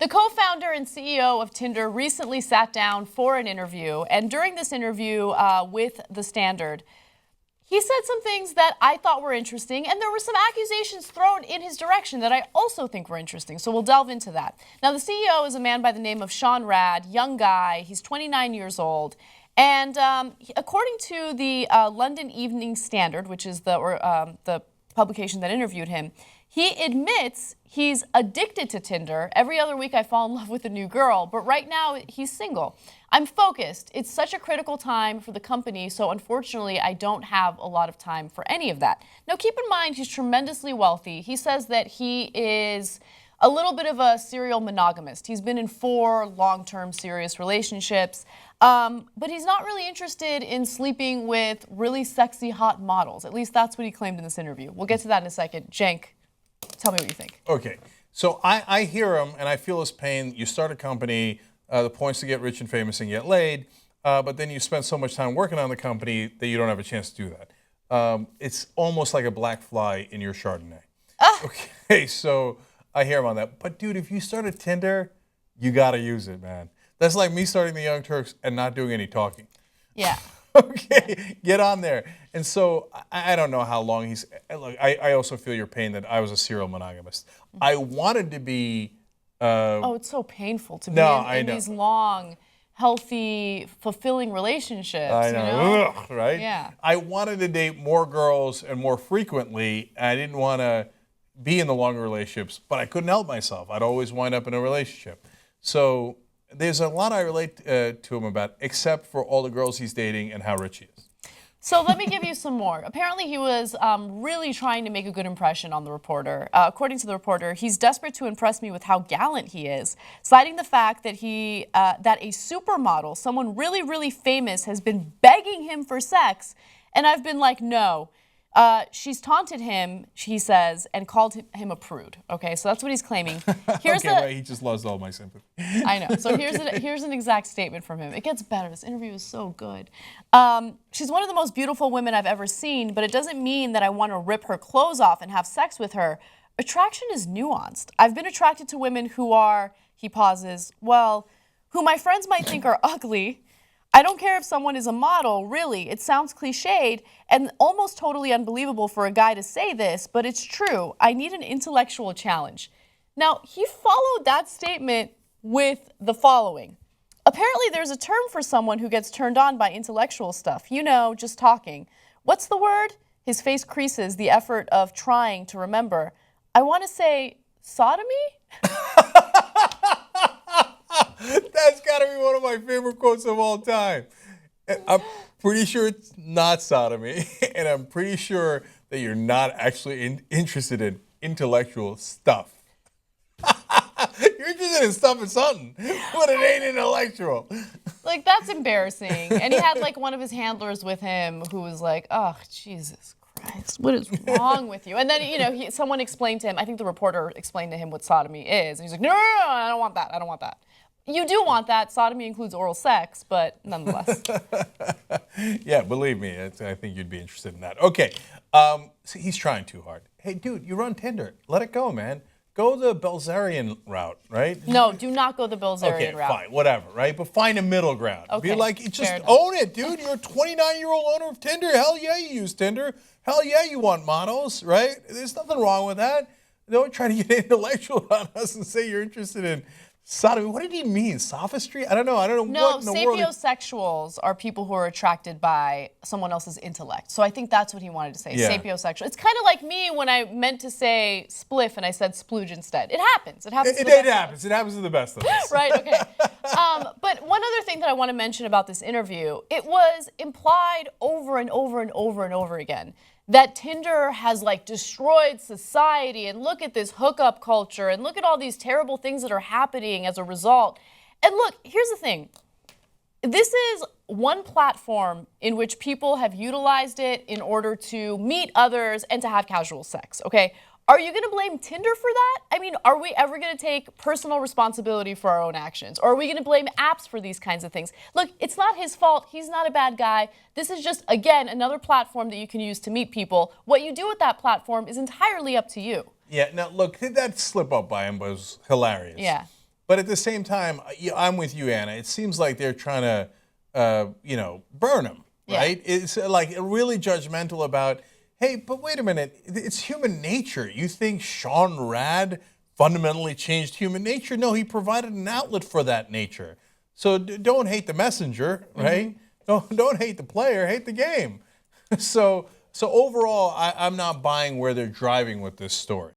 The co-founder and CEO of Tinder recently sat down for an interview, and during this interview with The Standard, he said some things that I thought were interesting, and there were some accusations thrown in his direction that I also think were interesting, so we'll delve into that. Now, the CEO is a man by the name of Sean Rad, young guy. He's 29 years old, and according to the London Evening Standard, which is the publication that interviewed him, he admits he's addicted to Tinder. Every other week I fall in love with a new girl, but right now he's single. I'm focused. It's such a critical time for the company, so unfortunately I don't have a lot of time for any of that. Now keep in mind he's tremendously wealthy. He says that he is a little bit of a serial monogamist. He's been in 4 long-term serious relationships, but he's not really interested in sleeping with really sexy, hot models. At least that's what he claimed in this interview. We'll get to that in a second. Cenk, tell me what you think. Okay, so I hear him and I feel his pain. You start a company, the point's to get rich and famous and get laid, but then you spend so much time working on the company that you don't have a chance to do that. It's almost like a black fly in your Chardonnay. Okay, so I hear him on that. But dude, if you started Tinder, you gotta use it, man. That's like me starting the Young Turks and not doing any talking. Yeah. Okay, get on there. And so I don't know how long he's. Look, I also feel your pain that I was a serial monogamist. I wanted to be. Oh, it's so painful to be in these long, healthy, fulfilling relationships. I know, you know? Ugh, right? Yeah. I wanted to date more girls and more frequently. I didn't want to be in the longer relationships, but I couldn't help myself. I'd always wind up in a relationship. So there's a lot I relate to him about, except for all the girls he's dating and how rich he is. So let me give you some more. Apparently he was really trying to make a good impression on the reporter. According to the reporter, he's desperate to impress me with how gallant he is, citing the fact that that a supermodel, someone really, really famous, has been begging him for sex, and I've been like, no. She's taunted him, he says, and called him a prude. Okay, so that's what he's claiming. Here's Right, he just lost all my sympathy. I know. So here's an exact statement from him. It gets better. This interview is so good. She's one of the most beautiful women I've ever seen, but it doesn't mean that I want to rip her clothes off and have sex with her. Attraction is nuanced. I've been attracted to women who are, he pauses, well, who my friends might think are ugly. I don't care if someone is a model, really. It sounds cliched and almost totally unbelievable for a guy to say this, but it's true. I need an intellectual challenge. Now, he followed that statement with the following. Apparently, there's a term for someone who gets turned on by intellectual stuff. You know, just talking. What's the word? His face creases, the effort of trying to remember. I want to say sodomy? That's got to be one of my favorite quotes of all time. I'm pretty sure it's not sodomy, and I'm pretty sure that you're not actually interested in intellectual stuff. You're interested in stuff and something, but it ain't intellectual. Like, that's embarrassing. And he had, like, one of his handlers with him who was like, oh, Jesus Christ, what is wrong with you? And then, you know, someone explained to him, I think the reporter explained to him what sodomy is. And he's like, no, I don't want that. I don't want that. You do want that. Sodomy includes oral sex, but nonetheless. Yeah, believe me, I think you'd be interested in that. Okay, so he's trying too hard. Hey, dude, you run Tinder. Let it go, man. Go the Belzerian route, right? No, do not go the Belzerian route. Okay, fine, whatever, right? But find a middle ground. Okay, be like, just own it, dude. You're a 29-year-old owner of Tinder. Hell yeah, you use Tinder. Hell yeah, you want models, right? There's nothing wrong with that. Don't try to get intellectual on us and say you're interested in sodomy. What did he mean? Sophistry? I don't know. No, what in the world. Sapiosexuals are people who are attracted by someone else's intellect. So I think that's what he wanted to say. Yeah. Sapiosexual. It's kind of like me when I meant to say spliff and I said splooge instead. It happens. It happens. It happens. It happens to the best of us. Right. Okay. But one other thing that I want to mention about this interview, it was implied over and over and over and over again that Tinder has like destroyed society, and look at this hookup culture, and look at all these terrible things that are happening as a result. And look, here's the thing. This is one platform in which people have utilized it in order to meet others and to have casual sex, okay? Are you going to blame Tinder for that? I mean, are we ever going to take personal responsibility for our own actions? Or are we going to blame apps for these kinds of things? Look, it's not his fault. He's not a bad guy. This is just, again, another platform that you can use to meet people. What you do with that platform is entirely up to you. Yeah, now look, that slip up by him was hilarious. Yeah. But at the same time, I'm with you, Anna. It seems like they're trying to, burn him, right? It's like really judgmental about, hey, but wait a minute, it's human nature. You think Sean Rad fundamentally changed human nature? No, he provided an outlet for that nature. So don't hate the messenger, right? Don't hate the player, hate the game. So overall, I'm not buying where they're driving with this story.